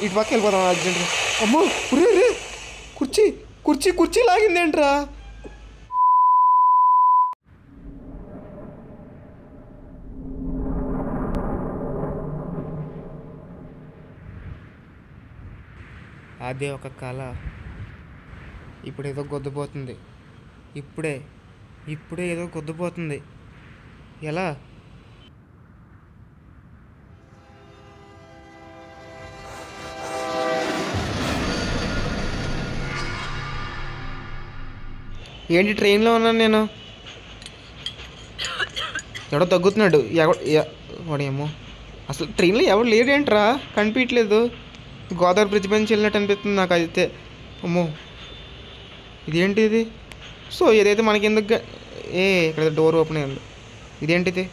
ఇటు పక్క వెళ్ళిపోదాం అర్జెంట్గా. అమ్మో రే రే కుర్చీ కుర్చీ కుర్చీ లాగిందేంట్రా? అదే ఒక కళ. ఇప్పుడేదో గొద్దుపోతుంది. ఇప్పుడే ఏదో గొద్దుపోతుంది. ఎలా? ఏంటి ట్రైన్లో ఉన్నాను నేను? ఎవడో తగ్గుతున్నాడు. వాడేమో అసలు ట్రైన్లో ఎవరు లేడేంట్రా? కనిపించట్లేదు. గోదావరి బ్రిడ్జ్ పైన వెళ్ళినట్టు అనిపిస్తుంది నాకు అయితే. అమ్మో ఇదేంటి ఇది? సో ఏదైతే మనకి ఎందుకు ఇక్కడ డోర్ ఓపెన్ అయ్యింది. ఇదేంటిది?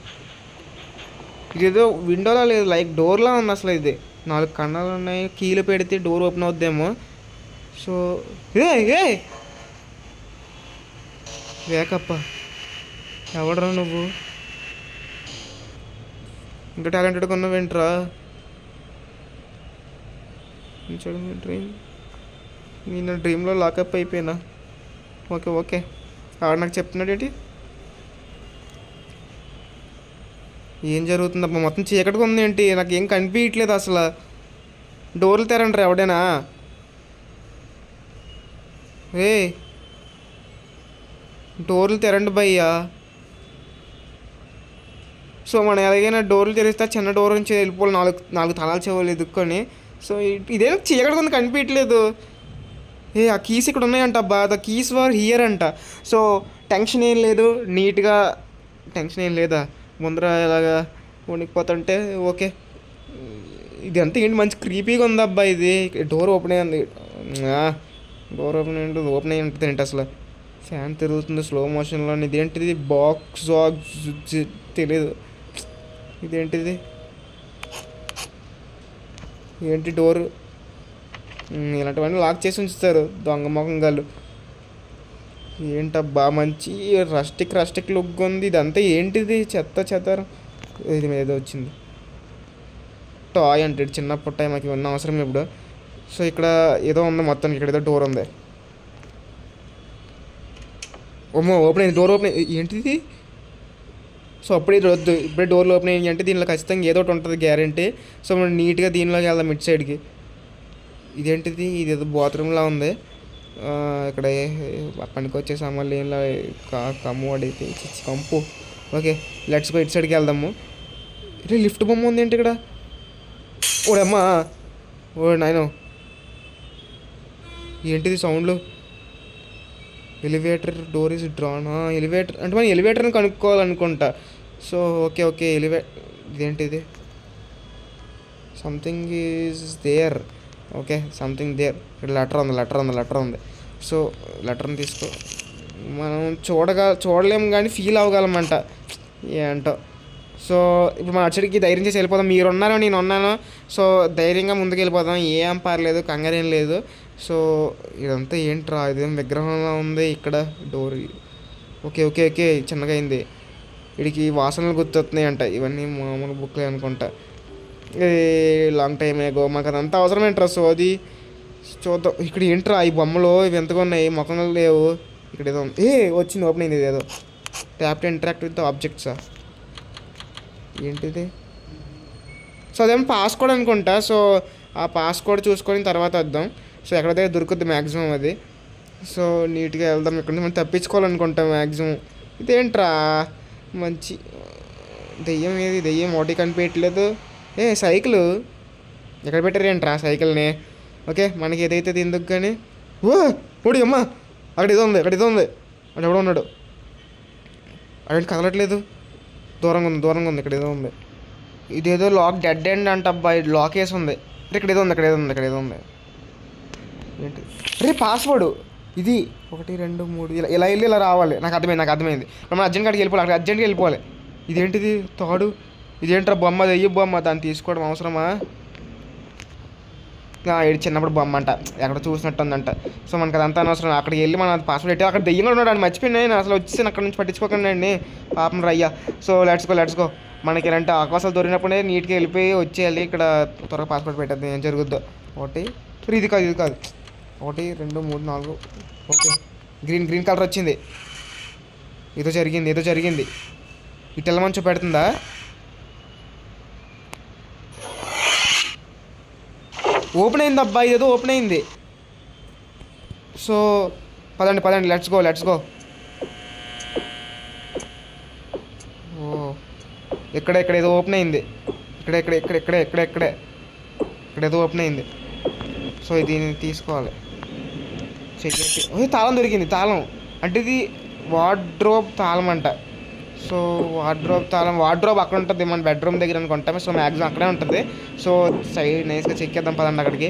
ఇదేదో విండోలా లేదు, లైక్ డోర్లా ఉంది అసలు. ఇది 4 కన్నాలు ఉన్నాయి. కీలు పెడితే డోర్ ఓపెన్ అవుద్దేమో. సో వేకప్ప ఎవడరా నువ్వు? ఇంకా టాలెంటెడ్గా ఉన్నావేంట్రా? డ్రీమ్ నేను డ్రీమ్లో లాకప్ అయిపోయినా. ఓకే ఆవిడ నాకు చెప్తున్నాడు ఏంటి? ఏం జరుగుతుందబ్బా? మొత్తం చీకటిగా ఉంది ఏంటి? నాకు ఏం కనిపించట్లేదు అసలు. డోర్లు తెరంటారా ఎవడైనా? డోర్లు తెరండి భయ్యా. సో మనం ఎలాగైనా డోర్లు తెరిస్తే చిన్న డోర్ నుంచి వెళ్ళిపోవాలి. నాలుగు తలాలు చెవులు ఎదుక్కొని. సో ఇదే చీకటిగా ఉంది, కనిపించట్లేదు. ఆ కీస్ ఇక్కడ ఉన్నాయంట అబ్బా. ద కీస్ వర్ హియర్ అంట. సో టెన్షన్ ఏం లేదు, నీట్గా. టెన్షన్ ఏం లేదా? ముందర ఇలాగా వణికిపోతుంటే ఓకే. ఇది అంతా ఏంటి మంచి క్రీపీగా ఉంది అబ్బా. ఇది డోర్ ఓపెన్ అయ్యింది. డోర్ ఓపెన్ అయ్యి ఉంటుంది ఏంటి అసలు? ఫ్యాన్ తిరుగుతుంది స్లో మోషన్లో. ఇదేంటిది? బాక్స్ తెలీదు. ఇదేంటిది? ఏంటి డోరు? ఇలాంటివన్నీ లాక్ చేసి ఉంచుతారు దొంగ మొఖంగాళ్ళు. ఏంటబ్బా మంచి రస్టిక్ లుక్ ఉంది. ఇదంతా ఏంటిది? చెత్తారం. ఇది ఏదో వచ్చింది టాయ్ అంటే చిన్నప్పుడు టాయ్. మాకు ఇవన్నీ అవసరం ఇప్పుడు. సో ఇక్కడ ఏదో ఉంది మొత్తం. ఇక్కడ ఏదో డోర్ ఉంది. ఓమో ఓపెన్ అయింది. డోర్ ఓపెన్ ఏంటిది? సో అప్పుడే వద్దు, ఇప్పుడే డోర్లు ఓపెన్ అయ్యి అంటే దీనిలో ఖచ్చితంగా ఏదో ఒకటి ఉంటుంది గ్యారంటీ. సో మనం నీట్గా దీనిలోకి వెళ్దాం మిడ్ సైడ్కి. ఇదేంటిది? ఇది ఏదో బాత్రూమ్లా ఉంది. ఇక్కడ పనికి వచ్చే సామాన్లు ఏంలా కమ్ము అడిగితే కంపు. ఓకే లెట్స్ గో ఇటు సైడ్కి వెళ్దాము. ఇది లిఫ్ట్ బొమ్మ ఉంది ఏంటి ఇక్కడ? ఓడమ్మా నాయనో ఏంటిది సౌండ్లు? Elevator door is drawn. Elevator అంటే మనం ఎలివేటర్ని కనుక్కోవాలనుకుంటా. సో ఓకే ఇదేంటిది? Something is there. Okay something there. ఇక్కడ లెటర్ ఉంది. సో లెటర్ని తీసుకో. మనం చూడలేము కానీ ఫీల్ అవ్వగలమంట ఏంటో. సో ఇప్పుడు మన అచ్చడికి ధైర్యం చేసి వెళ్ళిపోదాం. మీరున్నారో నేను ఉన్నాను. సో ధైర్యంగా ముందుకు వెళ్ళిపోదాం. ఏం పర్లేదు, కంగారేం లేదు. సో ఇదంతా ఏంట్రా? ఇదేం విగ్రహంలో ఉంది ఇక్కడ డోర్. ఓకే చిన్నగా అయింది. వీడికి వాసనలు గుర్తొస్తున్నాయి అంట. ఇవన్నీ మామూలు బుక్లే అనుకుంటా. లాంగ్ టైం ఏగో మాకు అదంతా అవసరం ఏంట్రా? సో అది చూద్దాం. ఇక్కడ ఏంట్రా ఈ బొమ్మలు? ఇవి ఎంతగా ఉన్నాయి, ముఖంలో లేవు. ఇక్కడ ఏదో వచ్చింది ఓపెన్ అయింది. ఏదో ట్యాప్ టు ఇంటరాక్ట్ విత్ ఆబ్జెక్ట్సా? ఏంటిది? సో అదేమో పాస్కోడ్ అనుకుంటా. సో ఆ పాస్కోడ్ చూసుకొని తర్వాత వద్దాం. సో ఎక్కడైతే దొరుకుద్ది మ్యాక్సిమం అది. సో నీట్గా వెళ్దాం. ఇక్కడ నుంచి మనం తప్పించుకోవాలనుకుంటాం మ్యాక్సిమం. ఇదేంట్రా మంచి దెయ్యం? ఏది దెయ్యం? ఒకటి కనిపించట్లేదు. సైకిల్ ఎక్కడ పెట్టారేంట్రా సైకిల్ని? ఓకే మనకి ఏదైతే ఎందుకు కానీ. ఓడి అమ్మ అక్కడ ఏదో ఉంది. అక్కడ ఎవడో ఉన్నాడు. అక్కడ కదలట్లేదు. దూరంగా ఉంది. ఇక్కడ ఏదో ఉంది. ఇదేదో లాక్ డెడ్ ఎండ్ అంట అబ్బా. లాక్ వేసి ఉంది. ఇక్కడ ఏదో ఉంది. ఏంటి? పాస్వర్డ్ ఇది 1 2 3 ఇలా వెళ్ళి ఇలా రావాలి. నాకు అర్థమైంది. మనం అర్జెంట్ కాడికి వెళ్ళిపోవాలి. అక్కడ అర్జెంట్గా వెళ్ళిపోవాలి. ఇదేంటిది? తాడు. ఇదేంట్రా బొమ్మ? దెయ్య బొమ్మ. దాన్ని తీసుకోవడం అవసరమా? ఇది చిన్నప్పుడు బొమ్మ అంట, ఎక్కడ చూసినట్టు ఉందంట. సో మనకు అదంతా అనవసరం. అక్కడికి వెళ్ళి మన పాస్వర్డ్ పెట్టి అక్కడ దెయ్యంగా ఉన్నాడు. అని మర్చిపోయినా నేను అసలు వచ్చేసి అక్కడ నుంచి పట్టించుకోకండి అండి పాపం రయ్యా. సో లెట్స్ గో మనకి ఇలాంటి అవకాశాలు దొరికినప్పుడే నీట్గా వెళ్ళిపోయి వచ్చేయాలి. ఇక్కడ త్వరగా పాస్పోర్ట్ పెట్టద్దు, ఏం జరుగుద్దో. ఒకటి ఇది కాదు, ఇది కాదు. 1 2 3 4. ఓకే, గ్రీన్ కలర్ వచ్చింది. ఏదో జరిగింది. ఇటు వెళ్ళమని చూపెడుతుందా? ఓపెన్ అయింది అబ్బా, ఇదేదో ఓపెన్ అయింది. సో పదండి, లెట్స్ గో. ఓ, ఇక్కడ ఏదో ఓపెన్ అయింది. ఇక్కడ ఏదో ఓపెన్ అయింది. సో దీన్ని తీసుకోవాలి. తాళం దొరికింది. తాళం అంటే ఇది వార్డ్రోబ్ తాళం అంట. సో వార్డ్రోబ్ అక్కడ ఉంటుంది మన బెడ్రూమ్ దగ్గర అనుకుంటాం. సో మ్యాక్సిమం అక్కడే ఉంటుంది. సో సైడ్ నైస్గా చెక్కేద్దాం పదండి అక్కడికి.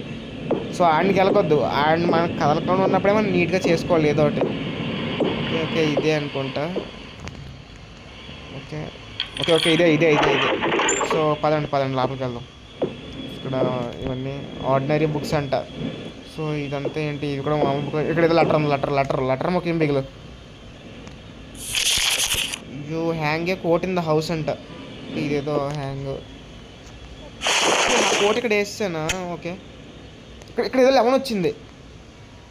సో ఆడికి వెళ్ళకొద్దు, ఆడిని మనం కదలకుండా ఉన్నప్పుడే మనం నీట్గా చేసుకోవాలి ఏదో ఒకటి. ఓకే ఇదే అనుకుంటా. ఓకే ఇదే. సో పదండి లోపలికి వెళ్దాం. ఇక్కడ ఇవన్నీ ఆర్డినరీ బుక్స్ అంట. సో ఇదంతా ఏంటి, ఇది కూడా మామూలు బుక్. ఇక్కడ ఏదో లెటర్ మొక్క ఏం బిగులు. You hang a coat in the house అంట. ఇదేదో హ్యాంగ్ కోట్ ఇక్కడ వేస్తానా? ఓకే, ఇక్కడ ఏదో 11 వచ్చింది.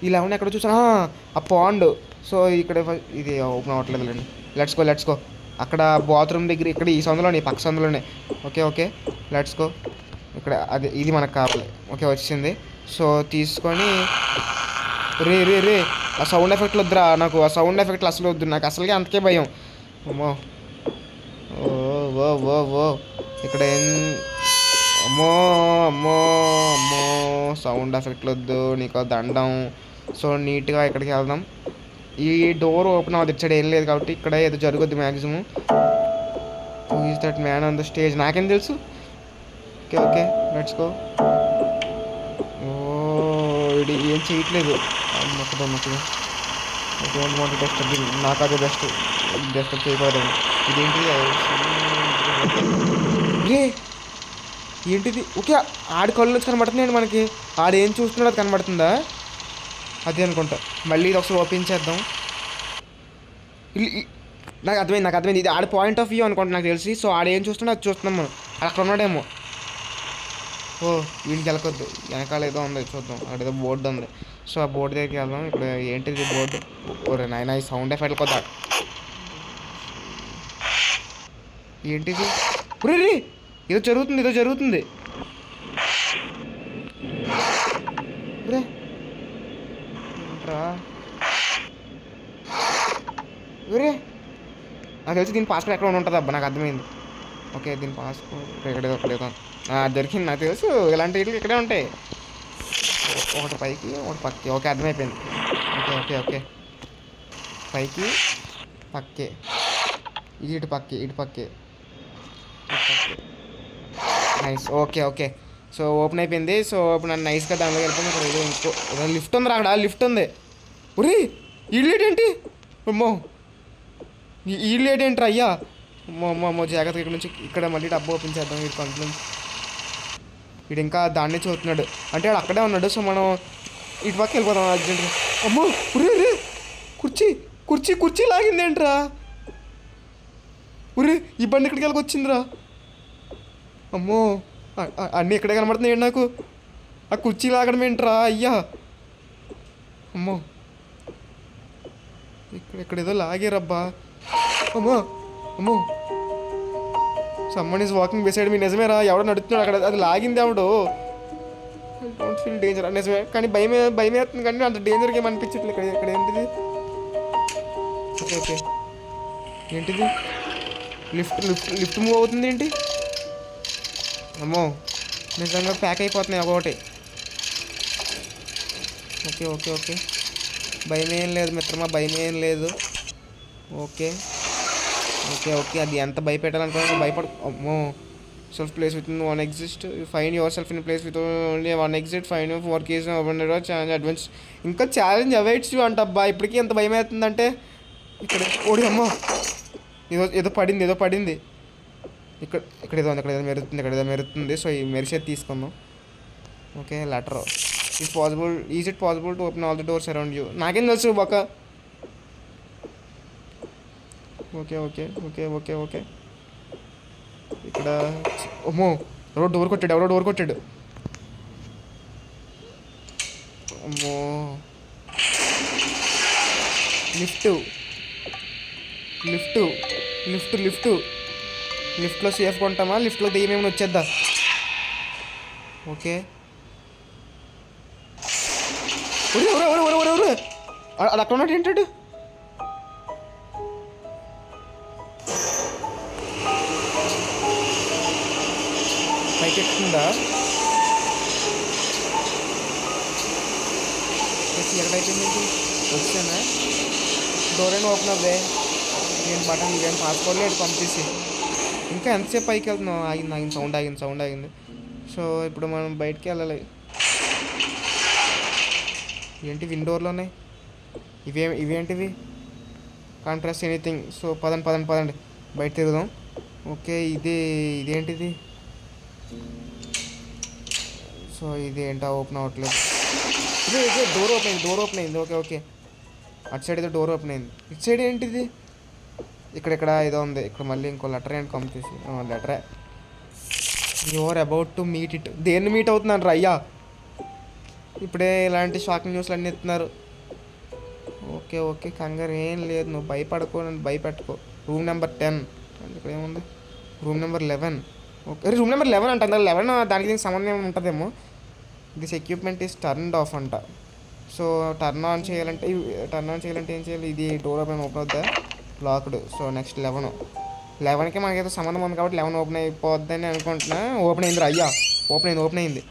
ఈ 11 ఎక్కడ చూసాను, ఆ పాండ్. సో ఇక్కడ ఇది ఓపెన్ అవ్వట్లేదులేండి. Let's go. అక్కడ బాత్రూమ్ దగ్గర, ఇక్కడ ఈ సందులోనే, పక్క సందులోనే. Okay let's go. ఇక్కడ ఇది మనకు కావాలి. ఓకే వచ్చింది. సో తీసుకొని రే ఆ సౌండ్ ఎఫెక్ట్లు వద్దురా నాకు. ఆ సౌండ్ ఎఫెక్ట్లు అసలు వద్దు నాకు, అసలుగా అంతకే భయం. అమ్మో ఓ ఇక్కడ అమ్మో సౌండ్ ఎఫెక్ట్లు వద్దు నీకు దండం. సో నీట్గా ఇక్కడికి వెళ్దాం. ఈ డోర్ ఓపెన్ అవ్వదు, ఇటు సైడ్ ఏం లేదు కాబట్టి ఇక్కడ ఏదో జరుగుద్ది maximum. Who is that man on the stage? నాకేం తెలుసు. Okay let's go. ఇది ఏం చేయట్లేదు. మొక్కదాం డోంట్ వాంట్ డిస్టర్బ్. నాకు అదే డిస్టర్బ్ చేయకూడదు. ఇదేంటి ఏంటిది? ఓకే ఆడి కళ్ళు నుంచి కనబడుతుంది మనకి. ఆడేం చూస్తున్నాడు అది కనబడుతుందా? అదే అనుకుంటా. మళ్ళీ ఇది ఒకసారి ఓపెన్ చేద్దాం. నాకు అర్థమైంది. ఇది ఆడ పాయింట్ ఆఫ్ వ్యూ అనుకుంటా నాకు తెలిసి. సో ఆడేం చూస్తున్నా అది చూస్తున్నాం మనం. అక్కడ ఉన్నాడేమో. ఓ వీడికి వెళ్ళకొద్దు, వెనకాల ఏదో ఉంది చూద్దాం. అక్కడ ఏదో బోర్డు ఉంది. సో ఆ బోర్డు దగ్గరికి వెళ్దాం. ఇక్కడ ఏంటిది బోర్డు? ఓరే నాయన, ఈ సౌండ్ ఎఫెక్ట్ కొద్దా. ఏంటిది? రే ఏదో జరుగుతుంది. రే నాకు తెలిసి దీని పాస్పోర్ట్ ఎక్కడ ఉంటుంది అబ్బా, నాకు అర్థమైంది. ఓకే దీని పాస్పోర్ట్ ఎక్కడేదో దొరికింది నాకు తెలుసు. ఇలాంటి వీటికి ఇక్కడే ఉంటాయి. ఒకటి పైకి ఒకటి పక్కి. ఓకే అర్థమైపోయింది. ఓకే పైకి పక్కే, ఇటు పక్కే. నైస్. ఓకే సో ఓపెన్ అయిపోయింది. సో ఇప్పుడు నన్ను నైస్గా దానిలో వెళ్ళిపోయింది. ఇక్కడ ఏదో లిఫ్ట్ ఉంది. అక్కడ లిఫ్ట్ ఉంది. ఒరే ఈ లేట్ ఏంటి? అమ్మో ఈ లేట్ ఏంట్రా అయ్యా. అమ్మో జాగ్రత్తగా ఇక్కడ నుంచి. ఇక్కడ మళ్ళీ డబ్బు ఓపెన్ చేద్దాం. వీడు కంట్రోల్, వీడు ఇంకా దాన్నే చూస్తున్నాడు అంటే వాడు అక్కడే ఉన్నాడు. సో మనం ఇటు పక్క వెళ్ళిపోదాం అర్జెంట్గా. అమ్మో రే కుర్చీ లాగింది ఏంట్రా? ఈ బండి ఇక్కడికి వెళ్ళకొచ్చిందిరా. అమ్మో అన్నీ ఇక్కడే కనబడుతున్నాయి నాకు. ఆ కుర్చీ లాగడం ఏంట్రా అయ్యా. అమ్మో ఇక్కడ ఏదో లాగారబ్బా. అమ్మో someone is walking beside me. నిజమేరా, ఎవడో నడుస్తున్నాడు అక్కడ. అది లాగింది ఎవడు. డోంట్ ఫీల్ డేంజర్ నిజమే, కానీ భయం వేస్తుంది. కానీ అంత డేంజర్గా ఏమి అనిపించట్లేదు. ఇక్కడ ఏంటిది? ఓకే ఏంటిది? లిఫ్ట్ మూవ్ అవుతుంది ఏంటి? అమ్మో నిజంగా ప్యాక్ అయిపోతున్నాయి ఒకటి. ఓకే భయం ఏం లేదు మిత్రమా, భయం ఏం లేదు. ఓకే అది ఎంత భయపెట్టాలనుకో భయపడ. అమ్మో self place with one exist. Find your self in place with only one exit. Find four case challenge adventure. ఇంకా ఛాలెంజ్ అవాయిడ్స్ యూ అంటబ్బా. ఇప్పటికీ ఎంత భయం అవుతుందంటే. ఇక్కడ ఓడి అమ్మో ఏదో పడింది. ఇక్కడ ఏదో మెరుతుంది. సో ఈ మెరిసేది తీసుకుందాం. Okay letter. Is it possible to open all the doors around you? నాకేం తెలుసు బొక్క. ఓకే ఇక్కడ అమ్మో ఎవరో డోర్ కొట్టాడు అమ్మో లిఫ్ట్ లిఫ్ట్ లిఫ్ట్ లిఫ్ట్ లిఫ్ట్లో సేఫ్గా ఉంటామా లిఫ్ట్లో దెయ్యం ఏమైనా వచ్చేద్దా ఓకే అది అక్కడ ఉన్నట్టు ఏంటాడు పైకి ఎక్కుతుందా ఎక్కడైపోయింది వచ్చానా డోర్ అయినా ఓపెన్ అవ్వే నేను బటన్ ఇవేం పాస్పోర్ట్ లేదు పంపించి ఇంకా ఎంతసేపు పైకి వెళ్తున్నావు ఆగింది సౌండ్ ఆగింది సో ఇప్పుడు మనం బయటికి వెళ్ళాలి ఏంటి విండోర్లో ఉన్నాయి ఇవేంటివి కాంట్రాస్ట్ ఎనీథింగ్ సో పదండి బయట తిరుగుదాం ఓకే ఇదేంటిది సో ఇది ఏంటో ఓపెన్ అవ్వట్లేదు ఇదే డోర్ ఓపెన్ అయింది ఓకే అటు సైడ్ ఏదో డోర్ ఓపెన్ అయింది ఇటు సైడ్ ఏంటిది ఇక్కడ ఏదో ఉంది ఇక్కడ మళ్ళీ ఇంకో లెటర్ ఏంటి కంప్లీట్ లెటరే you're about to meet it దేన్ని మీట్ అవుతున్నాను రా అయ్యా ఇప్పుడే ఇలాంటి షాకింగ్ న్యూస్లు అన్నీ ఎత్తున్నారు ఓకే కంగారు ఏం లేదు నువ్వు నన్ను భయపెట్టుకో రూమ్ నెంబర్ 10 ఇక్కడ ఏముంది room number 11 okay room number 11 అంట 11 దానికి దీనికి సంబంధం ఏమి ఉంటుందేమో this equipment is turned off అంట సో టర్న్ ఆన్ చేయాలంటే ఏం చేయాలి ఇది డోర్ ఓపెన్ అవుద్దా లాక్డ్ సో నెక్స్ట్ 11కి మనకైతే సంబంధం ఉంది కాబట్టి 11 ఓపెన్ అయిపోద్దని అనుకుంటున్నా ఓపెన్ అయింది అయ్యా ఓపెన్ అయింది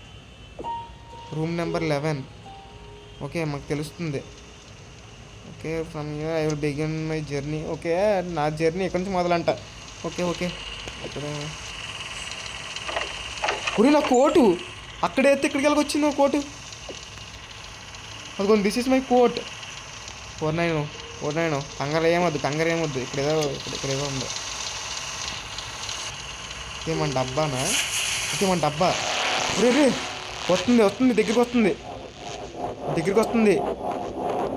రూమ్ నెంబర్ 11 ఓకే మాకు తెలుస్తుంది okay from here I will begin my journey okay నా జర్నీ ఎక్కడి నుంచి మొదలంట ఓకే ఇక్కడ నా కోటు అక్కడైతే ఇక్కడికి వెళ్ళి వచ్చింది కోటు అదిగోండి దిస్ ఇస్ మై కోట్ 49 కంగారు ఏమొద్దు ఇక్కడ ఏదో ఉంది మన డబ్బానా మన డబ్బా రే వస్తుంది దగ్గరికి వస్తుంది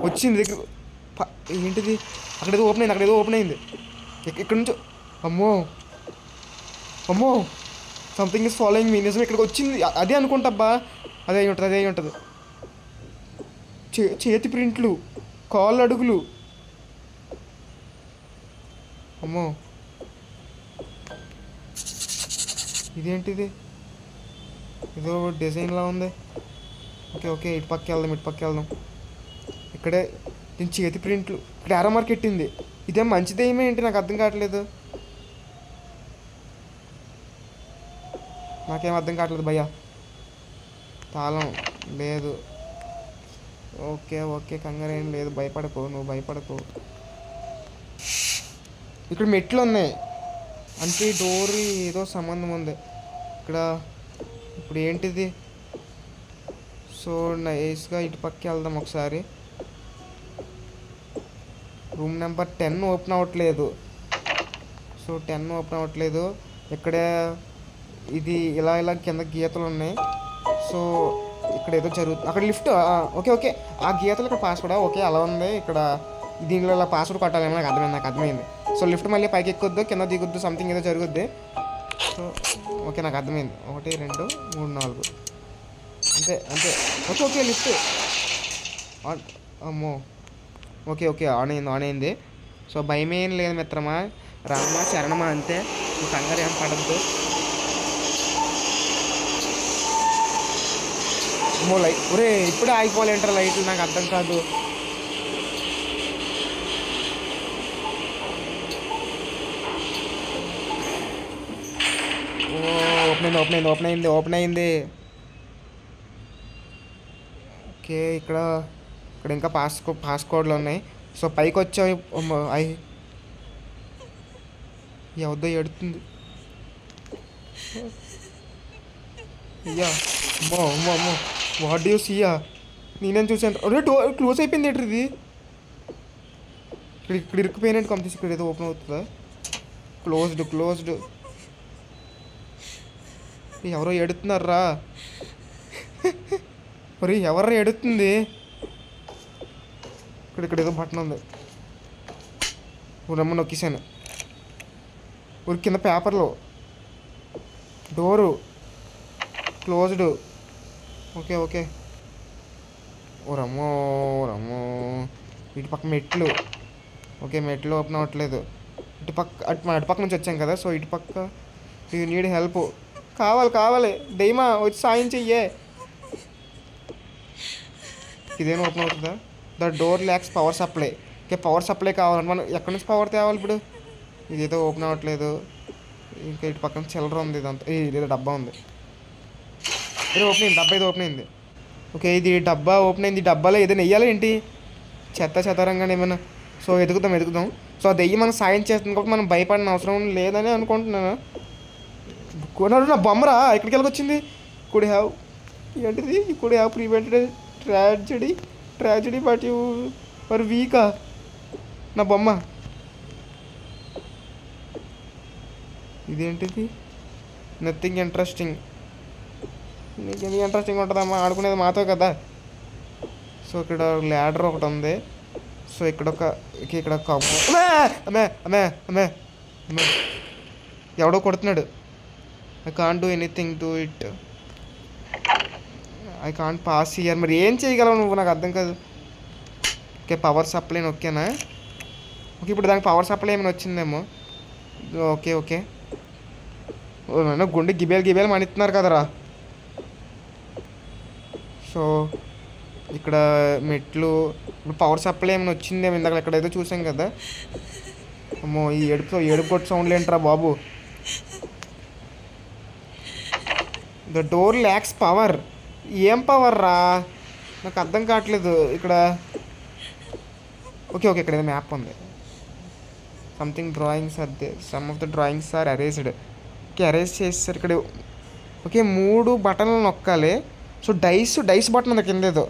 వచ్చింది దగ్గర ఏంటిది అక్కడేదో ఓపెన్ అయింది ఇక్కడ నుంచి అమ్మో సంథింగ్ ఇస్ ఫాలోయింగ్ మీ నిజం ఇక్కడికి వచ్చింది అదే అనుకుంటబ్బా అదే అయి ఉంటుంది చేతి ప్రింట్లు కాళ్ళు అడుగులు అమ్మో ఇదేంటిది ఏదో డిజైన్లా ఉంది ఓకే ఇటు పక్క వెళ్దాం ఇక్కడే దీని చేతి ప్రింట్లు ఇక్కడ ఆరో మార్క్ ఎట్టింది ఇదేం మంచిదేమో ఏంటి నాకు అర్థం కావట్లేదు నాకేం అర్థం కావట్లేదు భయ్యా తాళం లేదు ఓకే కంగారు ఏం లేదు నువ్వు భయపడకు ఇక్కడ మెట్లు ఉన్నాయి అంటే డోర్ ఏదో సంబంధం ఉంది ఇక్కడ ఇప్పుడు ఏంటిది సో నైస్గా ఇటు పక్కకి వెళ్దాం ఒకసారి రూమ్ నెంబర్ 10 ఓపెన్ అవ్వట్లేదు సో 10 ఓపెన్ అవ్వట్లేదు ఇక్కడ ఇది ఇలా కింద గీతలు ఉన్నాయి సో ఇక్కడ ఏదో జరుగుతుంది అక్కడ లిఫ్ట్ ఓకే ఆ గీతలు ఇక్కడ పాస్వర్డ్ ఓకే అలా ఉంది ఇక్కడ దీనిలో ఇలా పాస్వర్డ్ కొట్టాలేమో నాకు అర్థమైంది సో లిఫ్ట్ మళ్ళీ పైకి ఎక్కొద్దు కింద దిగొద్దు సంథింగ్ ఏదో జరుగుద్ది సో ఓకే నాకు అర్థమైంది 1 2 3 4 అంతే ఓకే లిఫ్ట్ అమ్మో ఓకే ఆన్ అయింది సో భయం ఏం లేదు మిత్రమా రామా శరణమా అంతే నువ్వు కంగారు ఏం పడద్దు లైట్ ఇప్పుడే ఆగిపోవాలంటారు లైట్లు నాకు అర్థం కాదు ఓపెన్ అయింది ఓకే ఇక్కడ ఇంకా పాస్కోడ్లు ఉన్నాయి సో పైకి వచ్చాయి ఎవరిదో ఎడుతుంది అయ్యా అమ్మో వాట్ యూ సీయా నేనేం చూసాను డోర్ క్లోజ్ అయిపోయింది ఏంటి ఇది ఇక్కడ ఇరుక్కుపోయినట్టు కంప్లీట్ ఇక్కడ ఏదో ఓపెన్ అవుతుందా క్లోజ్డ్ ఎవరో ఎడుతున్నారా ఎవరో ఎడుతుంది ఇక్కడ ఏదో బటన్ ఉంది రమ్మ నొక్కేసాను కింద పేపర్లో డోరు క్లోజ్డ్. Okay okay. ఓ రమ్మో రమ్మో. ఇటు పక్క మెట్లు. ఓకే మెట్లు ఓపెన్ అవ్వట్లేదు. ఇటు పక్క నుంచి వచ్చాం కదా, సో ఇటు పక్క యూ నీడ్ హెల్ప్. కావాలి దెయ్యమా వచ్చి సాయం చెయ్యే. ఇదేనా ఓపెన్ అవుతుందా? The door lacks power supply. Okay power supply కావాలంటే మనం ఎక్కడి నుంచి పవర్ తేవాలి ఇప్పుడు? ఇదేదో ఓపెన్ అవ్వట్లేదు. ఇంకా ఇటు పక్కన చిల్లర ఉంది, ఇదంతా ఇదేదో డబ్బా ఉంది. ఇది ఓపెన్ అయింది, డబ్బా ఇది ఓపెన్ అయింది. ఓకే ఇది డబ్బా ఓపెన్ అయింది. డబ్బాలో ఏదైనా వెయ్యాలి ఏంటి? చెత్తరంగానే ఏమైనా. సో ఎదుగుదాం. సో అది వెయ్యి మనం సాయం చేస్తుంది కాబట్టి మనం భయపడిన అవసరం లేదని అనుకుంటున్నాను. కొన్నాడు నా బొమ్మరా ఎక్కడికి వెళ్ళకొచ్చింది? కుడ్ హ్యావ్ ఏంటిది? Could have prevented tragedy but you were వీకా. నా బొమ్మ ఇదేంటిది? Nothing interesting. నీకు ఎందుకు ఇంట్రెస్టింగ్ ఉంటుందమ్మా, ఆడుకునేది మాతో కదా. సో ఇక్కడ ల్యాడర్ ఒకటి ఉంది. సో ఇక్కడ ఒక అమ్మే ఎవడో కొడుతున్నాడు. I can't do anything to it. I can't pass here. మరి ఏం చేయగలవు నువ్వు? నాకు అర్థం కాదు. ఓకే పవర్ సప్లై ఓకేనా? ఓకే ఇప్పుడు దానికి పవర్ సప్లై ఏమైనా వచ్చిందేమో. ఓకే నన్ను గుండె గిబేలు మనిస్తున్నారు కదరా. సో ఇక్కడ మెట్లు. ఇప్పుడు పవర్ సప్లై ఏమైనా వచ్చిందేమో. ఇందాక ఇక్కడ ఏదో చూసాం కదా. అమ్మో ఈ ఏడుపు కొట్టు సౌండ్లు ఏంట్రా బాబు. The door lacks power. ఏం పవర్ రా? నాకు అర్థం కావట్లేదు ఇక్కడ. ఓకే ఇక్కడ ఏదో మ్యాప్ ఉంది. Something drawings are they. Some of the drawings are arranged. Okay arrange చేస్తారు ఇక్కడ. ఓకే 3 బటన్లు నొక్కాలి. సో డైస్ బటన్ ఉంది కింద ఏదో.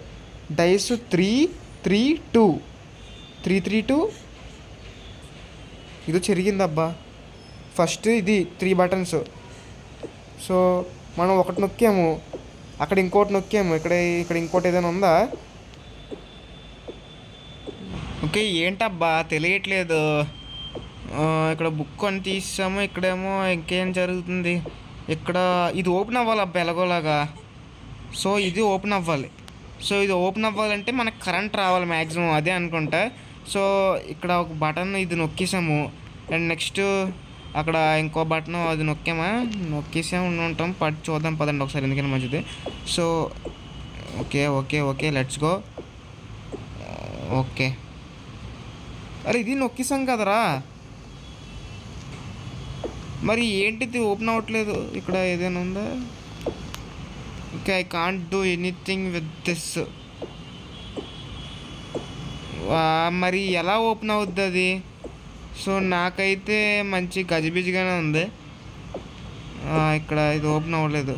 డైస్ 3-3-2 3-3-2. ఇది చెరిగిందబ్బా. ఫస్ట్ ఇది 3 బటన్స్. సో మనం ఒకటి నొక్కాము, అక్కడ ఇంకోటి నొక్కాము, ఇక్కడ ఇంకోటి ఏదైనా ఉందా? ఓకే ఏంటబ్బా తెలియట్లేదు. ఇక్కడ బుక్ అని తీసాము, ఇక్కడేమో ఇంకేం జరుగుతుంది. ఇక్కడ ఇది ఓపెన్ అవ్వాలి అబ్బా ఎలాగోలాగా. సో ఇది ఓపెన్ అవ్వాలి. సో ఇది ఓపెన్ అవ్వాలంటే మనకు కరెంట్ రావాలి మ్యాక్సిమం, అదే అనుకుంటా. సో ఇక్కడ ఒక బటన్ ఇది నొక్కేసాము. అండ్ నెక్స్ట్ అక్కడ ఇంకో బటన్ అది నొక్కేసాము ఉంటాం. చూద్దాం పదండి ఒకసారి, ఎందుకైనా మంచిది. So okay let's go. Okay అరే ఇది నొక్కేసాం కదరా. మరి ఏంటిది ఓపెన్ అవ్వట్లేదు? ఇక్కడ ఏదైనా ఉందా? Okay I can't do anything with this. మరి ఎలా ఓపెన్ అవుద్ది అది? సో నాకైతే మంచి గజిబిజిగానే ఉంది. ఇక్కడ ఇది ఓపెన్ అవ్వలేదు.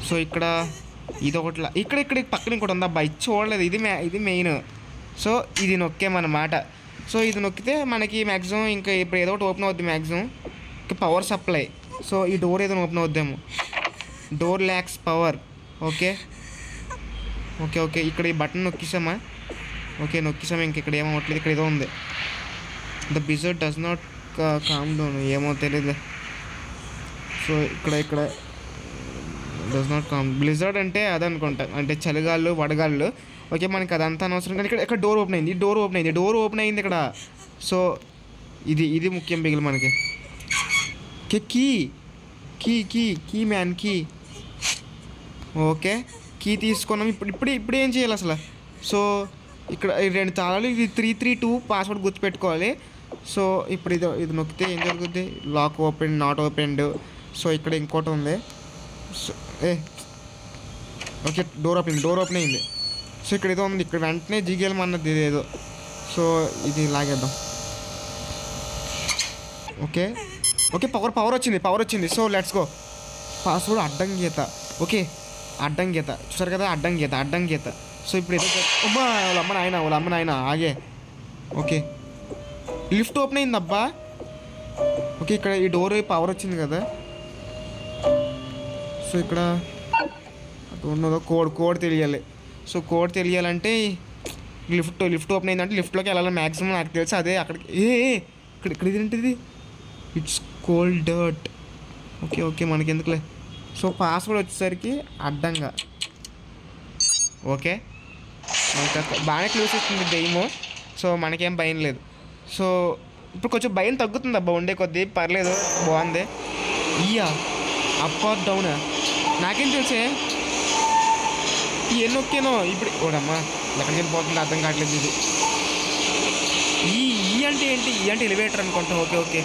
సో ఇక్కడ ఇది ఒకటి ఇక్కడ పక్కన ఇంకోటి ఉంది అబ్బా, ఇది చూడలేదు. ఇది మెయిన్. సో ఇది నొక్కేమన్నమాట. సో ఇది నొక్కితే మనకి మ్యాక్సిమం ఇంకా ఇప్పుడు ఏదో ఒకటి ఓపెన్ అవుద్ది మ్యాక్సిమం. ఇంకా పవర్ సప్లై. సో ఈ డోర్ ఏదైనా ఓపెన్ అవుద్దేమో. Door lacks power. ఓకే ఇక్కడ ఈ బటన్ నొక్కేసామా? నొక్కేసామా. ఇంక ఇక్కడ ఏమో అవ్వట్లేదు. ఇక్కడ ఏదో ఉంది. The buzzer does not calm down. ఏమో తెలియదు. సో ఇక్కడ డస్ నాట్ కామ్. బ్లిజర్డ్ అంటే అదనుకుంటా, అంటే చలిగాళ్ళు వడగాళ్ళు. ఓకే మనకి అదంతా అనవసరం. కానీ ఇక్కడ డోర్ ఓపెన్ అయింది. డోర్ ఓపెన్ అయింది ఇక్కడ. సో ఇది ముఖ్యం బిగిలి మనకి. Key man key. Okay key తీసుకున్నాం. ఇప్పుడు ఏం చేయాలి అసలు? సో ఇక్కడ 2 తాళాలు, ఇది 3-3-2 పాస్వర్డ్ గుర్తుపెట్టుకోవాలి. సో ఇప్పుడు ఇది నొక్కితే ఏం జరుగుద్ది? Lock open, not opened. So ఇక్కడ ఇంకోటి ఉంది. సో ఓకే డోర్ ఓపెన్ అయింది. సో ఇక్కడ ఏదో ఉంది. ఇక్కడ వెంటనే జిగేలమన్నది ఇదేదో. సో ఇది లాగేద్దాం. ఓకే పవర్ వచ్చింది. So let's go. పాస్వర్డ్ అడ్డం గీత. ఓకే అడ్డం గీత చూసారు కదా, అడ్డం గీత. సో ఇప్పుడు ఏదో వాళ్ళ అమ్మ నాయన ఆగే. ఓకే లిఫ్ట్ ఓపెన్ అయింది అబ్బా. ఓకే ఇక్కడ ఈ డోర్ పవర్ వచ్చింది కదా. సో ఇక్కడ ఉన్నదో కోడ్ తెలియాలి. సో కోడ్ తెలియాలంటే లిఫ్ట్ ఓపెన్ అయిందంటే లిఫ్ట్లోకి వెళ్ళాలి మ్యాక్సిమం. నాకు తెలుసు అదే అక్కడికి. ఇక్కడ ఇదేంటిది? It's cold dirt. Okay okay మనకెందుకులే. సో పాస్వర్డ్ వచ్చేసరికి అడ్డంగా. ఓకే మనకు బాగానే క్లూస్ ఇస్తుంది దెయ్యము. సో మనకేం భయం లేదు. సో ఇప్పుడు కొంచెం భయం తగ్గుతుంది అబ్బా ఉండే కొద్దీ, పర్లేదు బాగుంది. ఇయ్యా అప్ ఆర్ డౌనా నాకేం తెలిసే ఎన్నొక్కేనో ఇప్పుడు. ఓడమ్మా ఎక్కడికి వెళ్ళిపోతుంది అర్థం కావట్లేదు ఇది. ఈ అంటే ఏంటి? ఈ అంటే ఎలివేటర్ అనుకుంటా. ఓకే ఓకే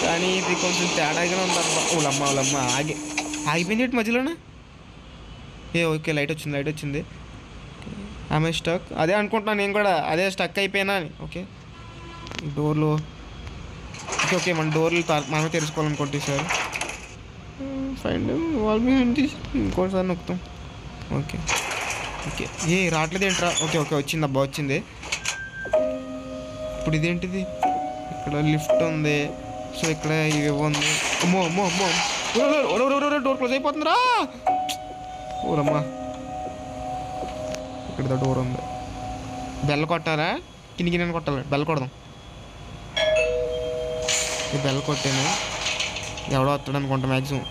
కానీ ఇది కొంచెం తేడాగానే ఉందబ్బా. ఓలమ్మ ఆగిపోయింది మధ్యలోనే. ఓకే లైట్ వచ్చింది. ఆమె స్టక్ అదే అనుకుంటున్నాను నేను కూడా, అదే స్టక్ అయిపోయినా అని. ఓకే డోర్లు ఓకే మన డోర్లు మనమే తెలుసుకోవాలనుకుంటే సార్. ఫైండ్ వాల్ బిహైండ్ ఇంకోసారి నొక్కుతాం. ఓకే రావట్లేదు ఏంట్రా. ఓకే వచ్చింది అబ్బా వచ్చింది. ఇప్పుడు ఇదేంటిది? ఇక్కడ లిఫ్ట్ ఉంది. సో ఇక్కడ ఇవి ఉంది. అమ్మో డోర్ క్లోజ్ అయిపోతుందిరా. ఓరమ్మా ఇక్కడ డోర్ ఉంది. బెల్ కొట్టాలా? కింద కొట్టాలి. బెల్ కొడదాం. ఈ బెల్ కొట్టాను. ఎవడో వస్తాడు అనుకుంటా మ్యాక్సిమం.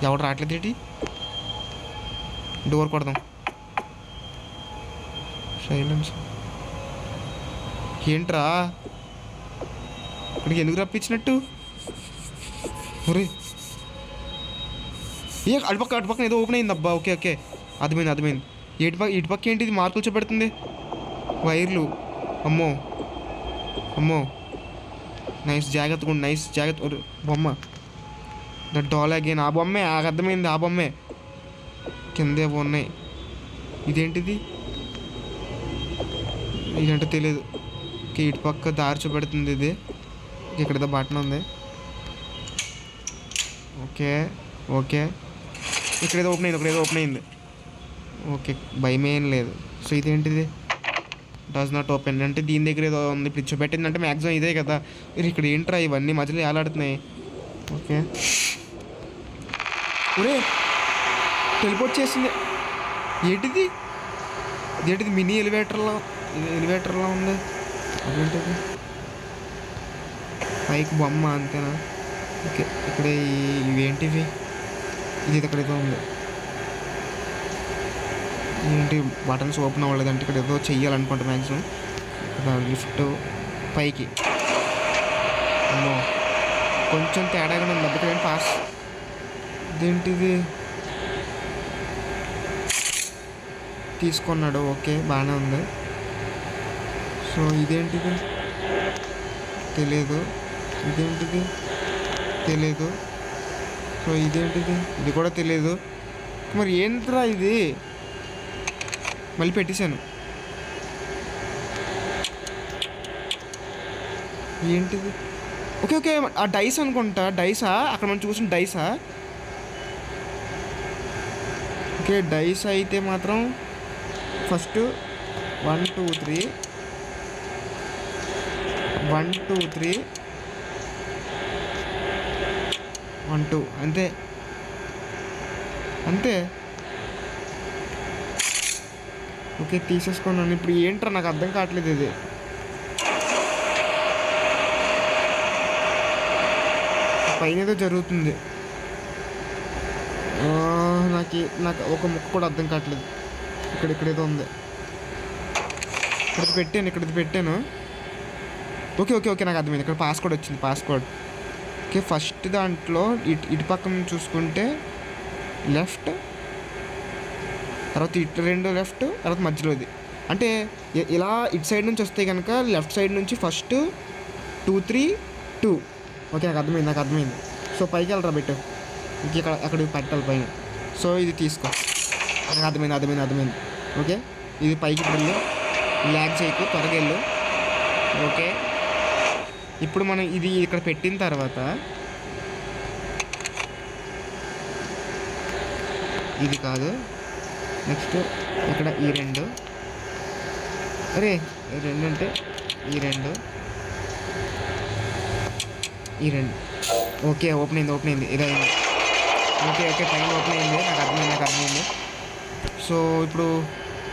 ఎవడు రావట్లేదు ఏంటి? డోర్ కొడదాం. సైలెన్స్ ఏంట్రా? ఇక్కడికి ఎందుకు రప్పించినట్టు? ఒరే అటుపక్క ఏదో ఓపెన్ అయింది అబ్బా. ఓకే అర్థమైంది. ఇటుపక్క ఏంటి? ఇది మార్కులు చూపెడుతుంది. వైర్లు. అమ్మో నైస్ జాగ్రత్త. బొమ్మ దట్ డాల్ అగైన్. ఆ బొమ్మే అర్థమైంది. ఆ బొమ్మే కిందే ఉన్నాయి. ఇదేంటిది? ఇదంటే తెలియదు. ఇటు పక్క దారి చూపెడుతుంది. ఇది ఇక్కడ ఏదో బటన్ ఉంది. ఓకే ఇక్కడ ఏదో ఓపెన్ అయింది. ఓకే భయమేం లేదు. సో ఇదేంటిది? డస్ నాట్ ఓపెన్ అంటే దీని దగ్గర ఏదో ఉంది. ఇప్పుడు చూపెట్టింది అంటే మ్యాక్సిమం ఇదే కదా. ఇక్కడ ఏంట్రా ఇవన్నీ మధ్యలో ఏలాడుతున్నాయి. ఓకే ఒరే టెలిపోర్ట్ చేసింది. ఏంటిది మినీ ఎలివేటర్లో ఉంది. అదేంటిది? పైకి బొమ్మ అంతేనా? ఓకే ఇక్కడ ఇవేంటివి? ఇది ఇక్కడ ఏదో ఉంది. ఏంటి బటన్స్ ఓపెన్ అవ్వలేదు అంటే ఇక్కడ ఏదో చెయ్యాలనుకుంటా మ్యాక్సిమం. ఇక్కడ లిఫ్ట్ పైకి. అమ్మో కొంచెం తేడాగా ఉంది. అక్కడ పాస్. ఇదేంటిది? తీసుకున్నాడు. ఓకే బాగానే ఉంది. సో ఇదేంటిది? తెలియదు. ఇదేంటిది? తెలియదు. సో ఇదేంటిది? ఇది కూడా తెలియదు. మరి ఏంట్రా ఇది? మళ్ళీ పెట్టేశాను. ఏంటిది? ఓకే ఆ డైస్ అనుకుంటా. డైసా? అక్కడ మనం చూసిన డైసా? ఓకే డైస్ అయితే మాత్రం ఫస్ట్ 1 2 3 1 2 3 1 2 అంతే. ఓకే తీసేసుకున్నాను. ఇప్పుడు ఏంట్రా నాకు అర్థం కావట్లేదు. ఇది పైన ఏదో జరుగుతుంది. నాకు ఒక ముక్క కూడా అర్థం కావట్లేదు. ఇక్కడ ఏదో ఉంది. ఇక్కడ పెట్టాను. ఓకే నాకు అర్థమైంది. ఇక్కడ పాస్వర్డ్ వచ్చింది. ఓకే ఫస్ట్ దాంట్లో ఇటు పక్కన చూసుకుంటే లెఫ్ట్, తర్వాత ఇటు 2 లెఫ్ట్, తర్వాత మధ్యలోది. అంటే ఇలా ఇటు సైడ్ నుంచి వస్తే కనుక లెఫ్ట్ సైడ్ నుంచి ఫస్ట్ 2 3 2. ఓకే నాకు అర్థమైంది. సో పైకి వెళ్ళరా పెట్టు. అక్కడికి పెట్టాలి పైన. సో ఇది తీసుకో. నాకు అర్థమైంది. ఓకే ఇది పైకి వెళ్ళు. ల్యాగ్ చేయకు, త్వరగా వెళ్ళు. ఓకే ఇప్పుడు మనం ఇది ఇక్కడ పెట్టిన తర్వాత ఇది కాదు, నెక్స్ట్ ఇక్కడ ఈ 2. అరే 2 అంటే ఈ 2. ఓకే ఓపెన్ అయింది. ఇది అయింది. ఓకే పైన ఓపెన్ అయింది. నాకు అర్థమైంది. సో ఇప్పుడు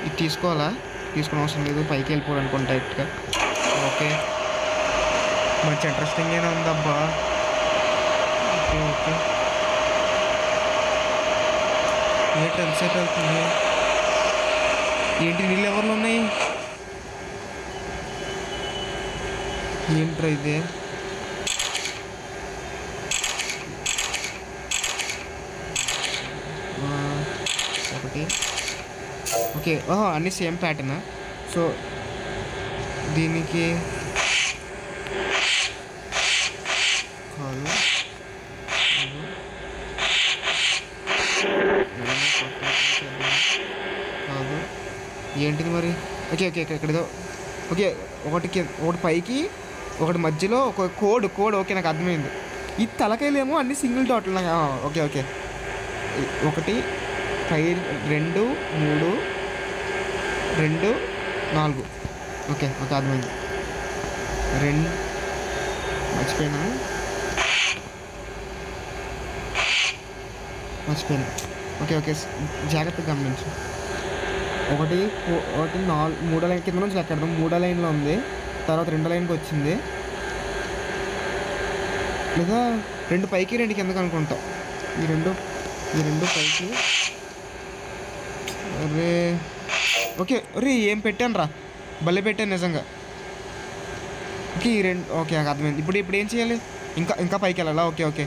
ఇది తీసుకోవాలా? తీసుకునే అవసరం లేదు. పైకి వెళ్ళిపోవాలి అనుకోండి డైరెక్ట్గా. ఓకే మంచి ఇంట్రెస్టింగ్గానే ఉందబ్బా. ఓకే ఎంతసేపు వెళ్తుంది ఏంటి నీళ్ళు ఎవరిలో ఉన్నాయి ఏంట్రా ఇది ఒకటి ఓకే అన్నీ సేమ్ ప్యాటర్న్ సో దీనికి కాదు కాదు ఏంటిది మరి ఓకే ఓకే ఎక్కడేదో ఓకే ఒకటి పైకి ఒకటి మధ్యలో ఒక కోడ్ ఓకే నాకు అర్థమైంది ఈ తలకాయలేమో అన్ని సింగిల్ డాట్లు నాకు ఓకే ఓకే 1 2 3 2 4 ఓకే ఓకే అర్థమైంది 2 మర్చిపోయాను ఓకే ఓకే జాగ్రత్తగా గమనించు 1 4 3 లైన్ కింద నుంచి లెక్కెడదాం 3 లైన్లో ఉంది తర్వాత 2 లైన్కి వచ్చింది లేదా 2 పైకి 2 కిందకి అనుకుంటా ఈ రెండు పైకి అరే ఓకే అరే ఏం పెట్టాను రా భలే పెట్టాను నిజంగా ఓకే ఈ 2 ఓకే నాకు అర్థమైంది ఇప్పుడు ఏం చేయాలి ఇంకా పైకి వెళ్ళాలా ఓకే ఓకే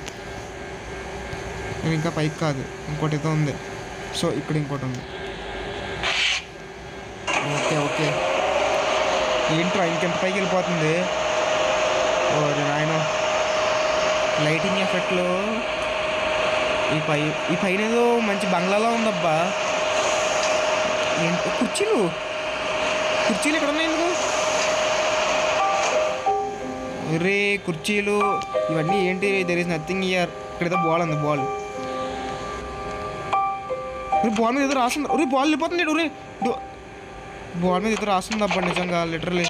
ఇంకా పైకి కాదు ఇంకోటి ఏదో ఉంది సో ఇక్కడ ఇంకోటి ఉంది ఓకే ఓకే ఏంట్రా ఇంకెంత పైకి వెళ్ళిపోతుంది ఓ నాయన లైటింగ్ ఎఫెక్ట్లో ఈ పైన ఏదో మంచి బంగ్లాలో ఉందబ్బా ఏంటి కుర్చీలు ఎక్కడ ఉన్నాయి ఎందుకు రే కుర్చీలు ఇవన్నీ ఏంటి దెర్ ఈస్ నథింగ్ ఇయర్ ఇక్కడ ఏదో బాల్ ఉంది బాల్ మీద ఏదో రాస్తుంది ఒరే బాల్ వెళ్ళిపోతుంది ఒరే బాల్ మీద ఏదో రాస్తుంది అబ్బా నిజంగా లిటరలీ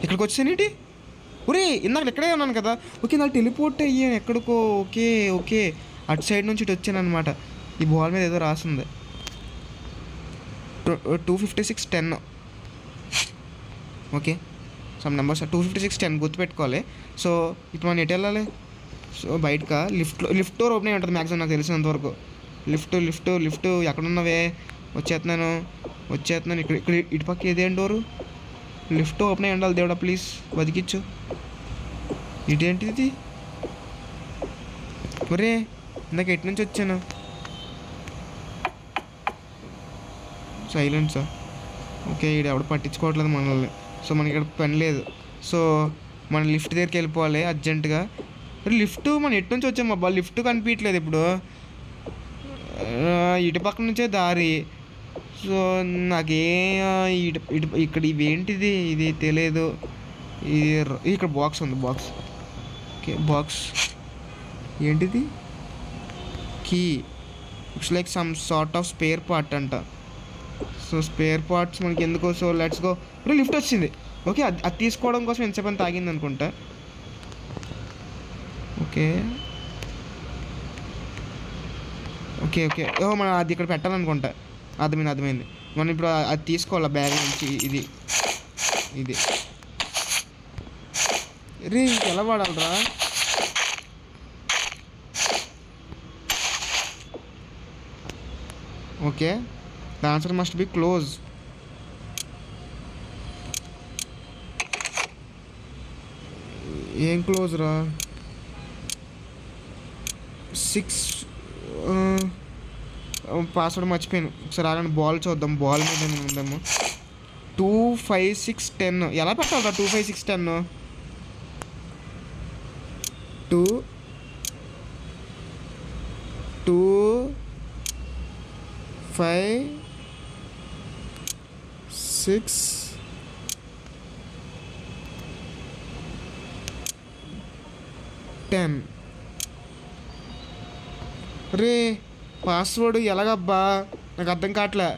ఇక్కడికి వచ్చానేంటి ఒరే ఇందాక ఇక్కడే ఉన్నాను కదా ఓకే నాకు టెలిపోర్ట్ అయ్యాను ఎక్కడికో ఓకే ఓకే అటు సైడ్ నుంచి ఇటు వచ్చాను అనమాట ఈ బాల్ మీద ఏదో రాస్తుంది 25610 ఓకే సమ్ నెంబర్స్ 25610 గుర్తుపెట్టుకోవాలి సో ఇప్పుడు మనం ఎటు వెళ్ళాలి సో బయటకా లిఫ్ట్ డోర్ ఓపెన్ అయి ఉంటుంది మ్యాక్సిమం నాకు తెలిసినంతవరకు లిఫ్ట్ ఎక్కడున్నవే వచ్చేస్తున్నాను ఇక్కడ ఇటుపక్క ఏదేం డోరు లిఫ్ట్ ఓపెన్ అయ్యి ఉండాలి దేవుడా ప్లీజ్ బతికిచ్చు ఇదేంటిది ఒరే ఇందాక ఎటు నుంచి వచ్చాను సైలెన్సా ఓకే ఇక్కడ ఎవడు పట్టించుకోవట్లేదు మనల్ని సో మనకి ఇక్కడ పని లేదు సో మనం లిఫ్ట్ దగ్గరికి వెళ్ళిపోవాలి అర్జెంటుగా లిఫ్ట్ మనం ఎటు నుంచి వచ్చాము అబ్బా లిఫ్ట్ కనిపించట్లేదు ఇప్పుడు ఇటు పక్క నుంచే దారి సో నాకే ఇక్కడ ఇవేంటిది ఇది తెలియదు ఇక్కడ బాక్స్ ఉంది ఓకే బాక్స్ ఏంటిది key it's like some sort of spare part అంట సో స్పేర్ పార్ట్స్ మనకి ఎందుకో సో లెట్స్ గో ఇప్పుడు లిఫ్ట్ వచ్చింది ఓకే అది తీసుకోవడం కోసం ఎంతసేపు అంత ఆగింది అనుకుంటా ఓకే మనం అది ఇక్కడ పెట్టాలనుకుంటా అర్థమైంది మనం ఇప్పుడు అది తీసుకోవాలా బ్యాగ్ నుంచి ఇది రే ఎలా వాడాలరా okay the answer must be close ఏం క్లోజ్ రా 6 పాస్వర్డ్ మర్చిపోయాను ఒకసారి ఆగండి బాల్ చూద్దాం బాల్ మీద ఉందాము 25610 ఎలా పెట్టాలరా 25610 2 5 6 10 రే పాస్వర్డ్ ఎలాగబ్బా నాకు అర్థం కావట్లే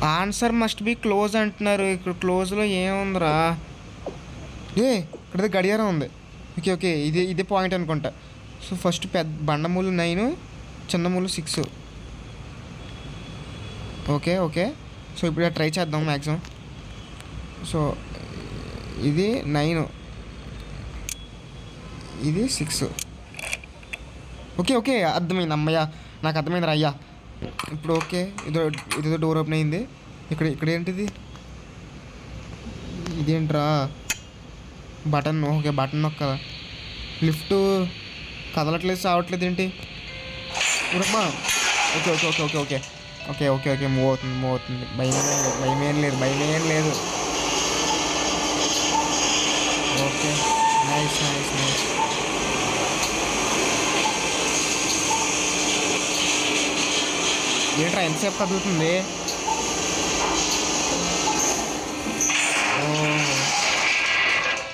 ఆన్సర్ మస్ట్ బి క్లోజ్ అంటున్నారు ఇక్కడ క్లోజ్లో ఏముందిరా ఇక్కడ గడియారం ఉంది ఓకే ఇదే పాయింట్ అనుకుంటా సో ఫస్ట్ పెద్ద బండమూలు 9 చిన్నమూలు 6 ఓకే సో ఇప్పుడు ట్రై చేద్దాం మ్యాక్సిమం సో ఇది 9 ఇది 6 ఓకే అర్థమైంది అమ్మయ్య నాకు అర్థమైంది రా అయ్యా. ఇప్పుడు ఓకే, ఇదో డోర్ ఓపెన్ అయింది. ఇక్కడ ఏంటిది? ఇదేంట్రా బటన్? ఓకే బటన్ నొక్క. లిఫ్ట్ కదలట్లేదు, సావట్లేదు ఏంటి? అమ్మా okay okay okay okay okay okay okay okay move అవుతుంది. భయమేం లేదు. Okay nice. ఏంట్రా ఎంతసేపు కదులుతుంది?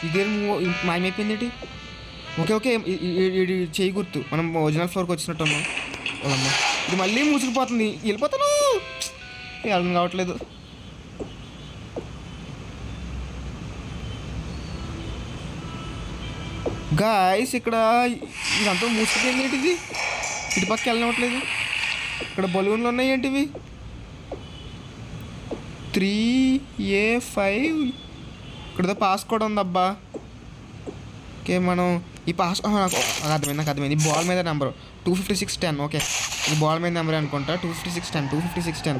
ఇదేం మాయమైపోయింది ఏంటి? ఓకే ఇది చేయి గుర్తు. మనం ఒరిజినల్ ఫ్లోర్కి వచ్చినట్టు ఉన్నాం. వాళ్ళమ్మ ఇది మళ్ళీ మూసుకుపోతుంది. వెళ్ళిపోతాను, వెళ్ళడం కావట్లేదు. గాయస్ ఇక్కడ ఇదంతా మూసుకుపోయింది ఏంటిది? ఇటు పక్క వెళ్ళనివ్వట్లేదు. ఇక్కడ బలూన్లు ఉన్నాయి ఏంటివి? 3A5. ఇక్కడ పాస్ కూడా ఉందబ్బా. ఓకే మనం ఈ పాస్ నాకు అర్థమైంది. బాల్ మీద నెంబరు 25610. ఓకే ఇది బాల్ మీద నెంబర్ అనుకుంటా. 25610 25610.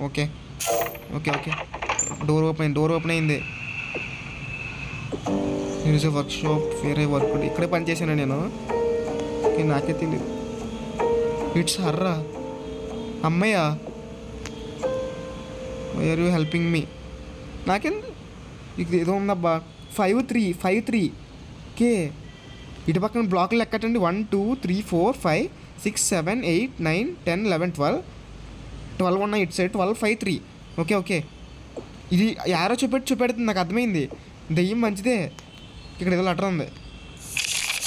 ఓకే డోర్ ఓపెన్ అయింది. వర్క్షాప్ వేరే వర్క్ ఇక్కడే పనిచేసాను నేను. ఓకే నాకే తెలియదు. ఇట్స్ హర్రా అమ్మయ్యా. Why are you helping me? నాకేం ఇది ఏదో ఉందబ్బా. 5-3 ఓకే. ఇటు పక్కన బ్లాక్లు లెక్కటండి. 1 2 3 4 5 6 7 8 9 10 11 12 ఉన్నాయి ఇటు సైడ్. 12 5 3. ఓకే ఇది యారో చూపెడుతుంది. నాకు అర్థమైంది. దెయ్యం మంచిదే. ఇక్కడ ఏదో లెటర్ ఉంది.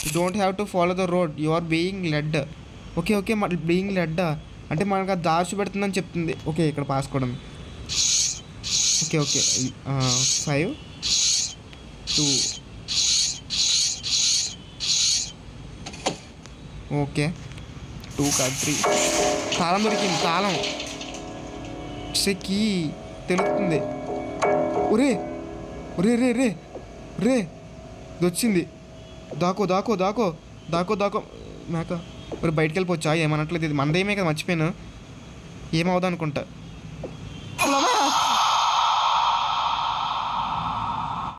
You don't have to follow the road, you are being led. Okay being led అంటే మనకు అది దారి చూపెడుతుందని చెప్తుంది. ఓకే ఇక్కడ పాస్ కూడా ఉంది. ఓకే 5 2. ఓకే 2 కాదు 3. తాళం దొరికింది. తాళం కీ తెలుస్తుంది. ఒరే ఇది వచ్చింది. దాకో మేక. మరి బయటికి వెళ్ళిపోవచ్చా? ఏమనట్లేదు. ఇది మందేమే కదా, మర్చిపోయాను. ఏమవుదా అనుకుంటా.